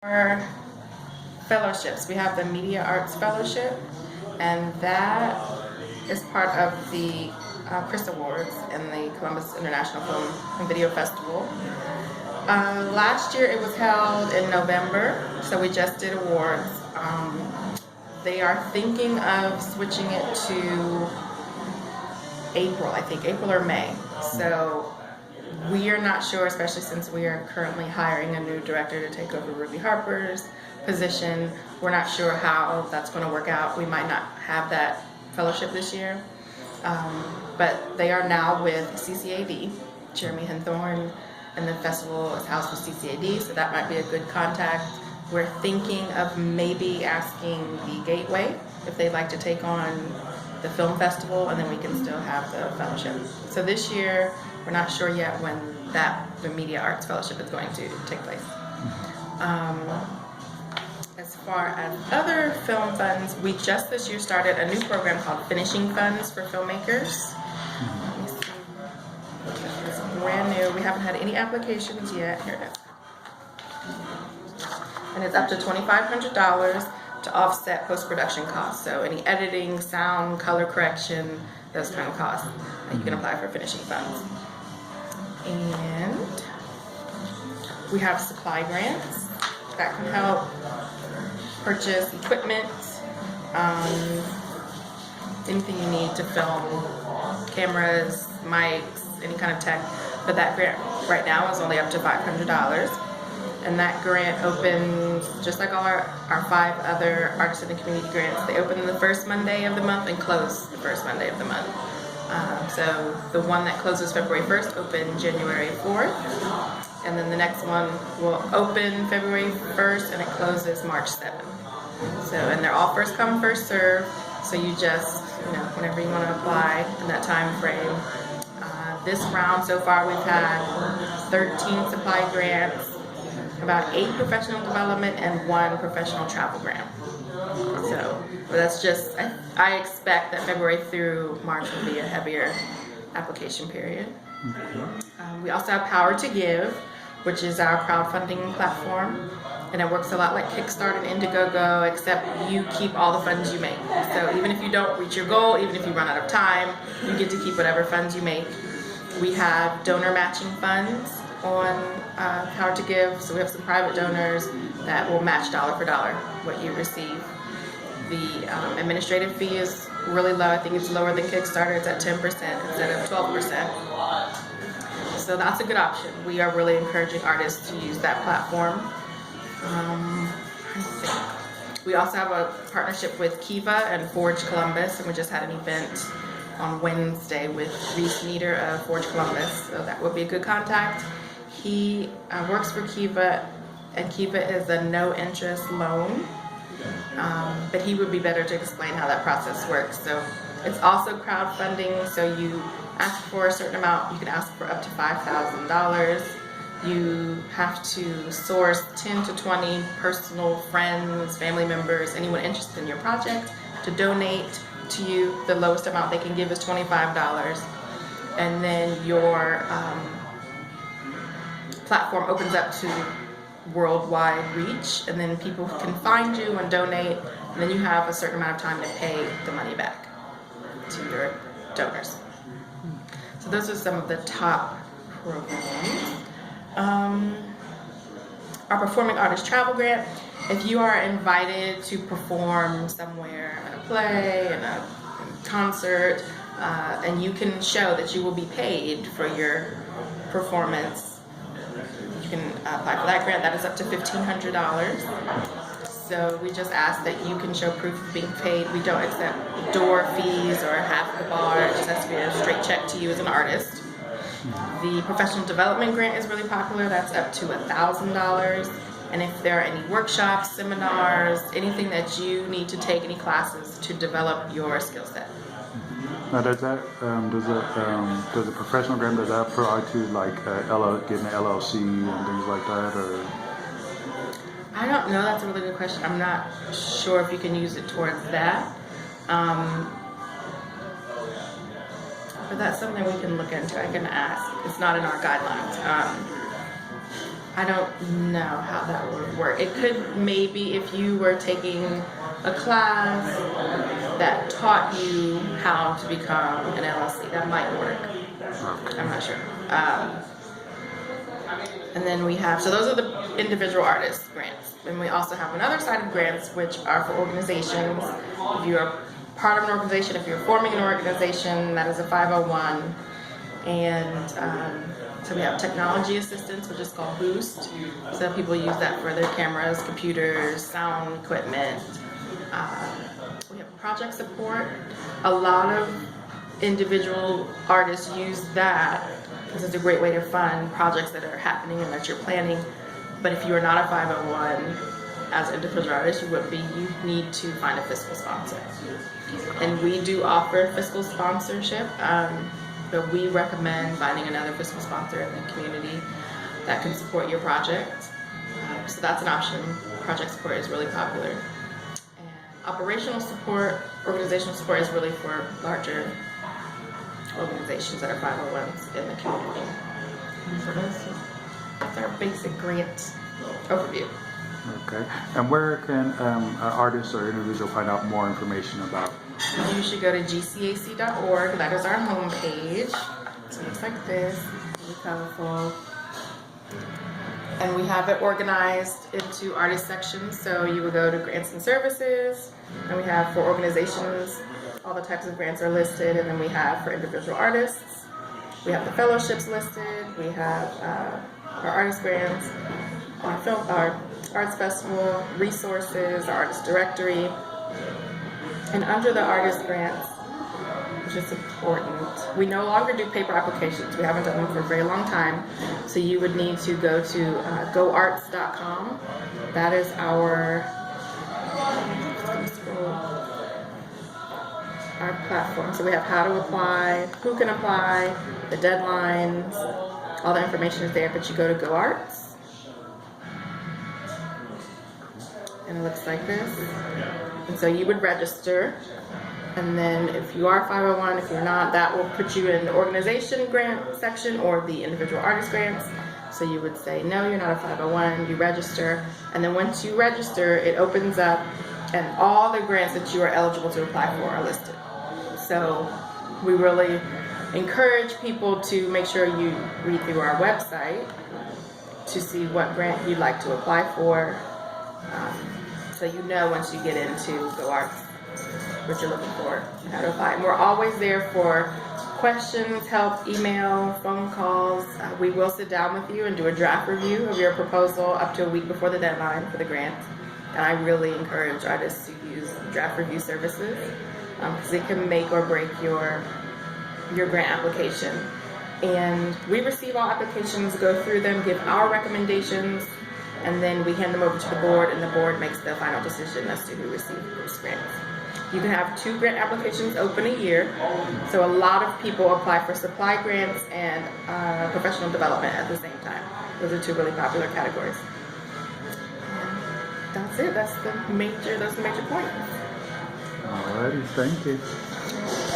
Our fellowships. We have the Media Arts Fellowship, and that is part of the Chris Awards and the Columbus International Film and Video Festival. Last year it was held in November, so we just did awards. They are thinking of switching it to April, I think, April or May. So we are not sure, especially since we are currently hiring a new director to take over Ruby Harper's position. We're not sure how that's going to work out. We might not have that fellowship this year. But they are now with CCAD. Jeremy Henthorne, and the festival is housed with CCAD, so that might be a good contact. We're thinking of maybe asking the Gateway if they'd like to take on the film festival, and then we can still have the fellowship. So this year, we're not sure yet when the Media Arts Fellowship is going to take place. As far as other film funds, we just this year started a new program called Finishing Funds for Filmmakers. Let me see. It's brand new. We haven't had any applications yet. Here it is. And it's up to $2,500 to offset post-production costs. So any editing, sound, color correction, those kind of costs. You can apply for finishing funds. And we have supply grants that can help purchase equipment, anything you need to film, cameras, mics, any kind of tech. But that grant right now is only up to $500. And that grant opens, just like all our 5 other Artists in the Community grants, they open the first Monday of the month and close the first Monday of the month. So the one that closes February 1st opened January 4th. And then the next one will open February 1st and it closes March 7th. So, and they're all first come, first serve. So you just, whenever you want to apply in that time frame. This round so far we've had 13 supply grants, about 8 professional development, and 1 professional travel grant. So that's just, I expect that February through March will be a heavier application period. We also have Power to Give, which is our crowdfunding platform. And it works a lot like Kickstarter and Indiegogo, except you keep all the funds you make. So even if you don't reach your goal, even if you run out of time, you get to keep whatever funds you make. We have donor matching funds on Power to Give. So we have some private donors that will match dollar for dollar what you receive. The administrative fee is really low. I think it's lower than Kickstarter. It's at 10% instead of 12%. So that's a good option. We are really encouraging artists to use that platform. We also have a partnership with Kiva and Forge Columbus, and we just had an event on Wednesday with Reese Meter of Forge Columbus, so that would be a good contact. He works for Kiva, and Kiva is a no-interest loan, but he would be better to explain how that process works. So it's also crowdfunding, so you ask for a certain amount. You can ask for up to $5,000. You have to source 10 to 20 personal friends, family members, anyone interested in your project to donate to you. The lowest amount they can give is $25. And then your platform opens up to worldwide reach, and then people can find you and donate, and then you have a certain amount of time to pay the money back to your donors. So those are some of the top programs. Our Performing Artist Travel Grant, if you are invited to perform somewhere in a play, in a concert, and you can show that you will be paid for your performance, you can apply for that grant. That is up to $1,500. So we just ask that you can show proof of being paid. We don't accept door fees or half the bar. It just has to be a straight check to you as an artist. The professional development grant is really popular. That's up to $1,000. And if there are any workshops, seminars, anything that you need to take, any classes to develop your skill set. Now, does the professional grant, does that apply to like getting an LLC and things like that, or? I don't know. That's a really good question. I'm not sure if you can use it towards that. But that's something we can look into. I can ask. It's not in our guidelines. I don't know how that would work. It could maybe if you were taking a class that taught you how to become an LLC, that might work. Okay. I'm not sure. And then we have, so those are the individual artist grants. And we also have another side of grants, which are for organizations. If you are part of an organization, if you're forming an organization, that is a 501. And so we have technology assistance, which is called Boost. So people use that for their cameras, computers, sound equipment. We have project support. A lot of individual artists use that because it's a great way to fund projects that are happening and that you're planning. But if you are not a 501 as an individual artist, you need to find a fiscal sponsor. And we do offer fiscal sponsorship, but we recommend finding another fiscal sponsor in the community that can support your project. So that's an option. Project support is really popular. And operational support, organizational support is really for larger organizations that are 501s in the community. So that's our basic grant overview. Okay. And where can an artist or individual find out more information about? You should go to gcac.org. That is our homepage. So it looks like this. Really colorful. And we have it organized into artist sections. So you will go to grants and services. And we have for organizations, all the types of grants are listed. And then we have for individual artists, we have the fellowships listed. We have our artist grants, our arts festival, resources, our artist directory. And under the artist grants, which is important, we no longer do paper applications. We haven't done them for a very long time. So you would need to go to goarts.com. That is our platform. So we have how to apply, who can apply, the deadlines, all the information is there, but you go to GoArts. And it looks like this. And so you would register, and then if you are 501, if you're not, that will put you in the organization grant section or the individual artist grants. So you would say, no, you're not a 501, you register, and then once you register, it opens up, and all the grants that you are eligible to apply for are listed. So we really encourage people to make sure you read through our website to see what grant you'd like to apply for. So you know once you get into GoArts what you're looking for and how to apply. And we're always there for questions, help, email, phone calls. We will sit down with you and do a draft review of your proposal up to a week before the deadline for the grant. And I really encourage artists to use draft review services because it can make or break your grant application. And we receive all applications, go through them, give our recommendations, and then we hand them over to the board, and the board makes the final decision as to who receives grants. You can have 2 grant applications open a year, so a lot of people apply for supply grants and professional development at the same time. Those are 2 really popular categories. And that's it. Those are the major points. Alrighty, thank you.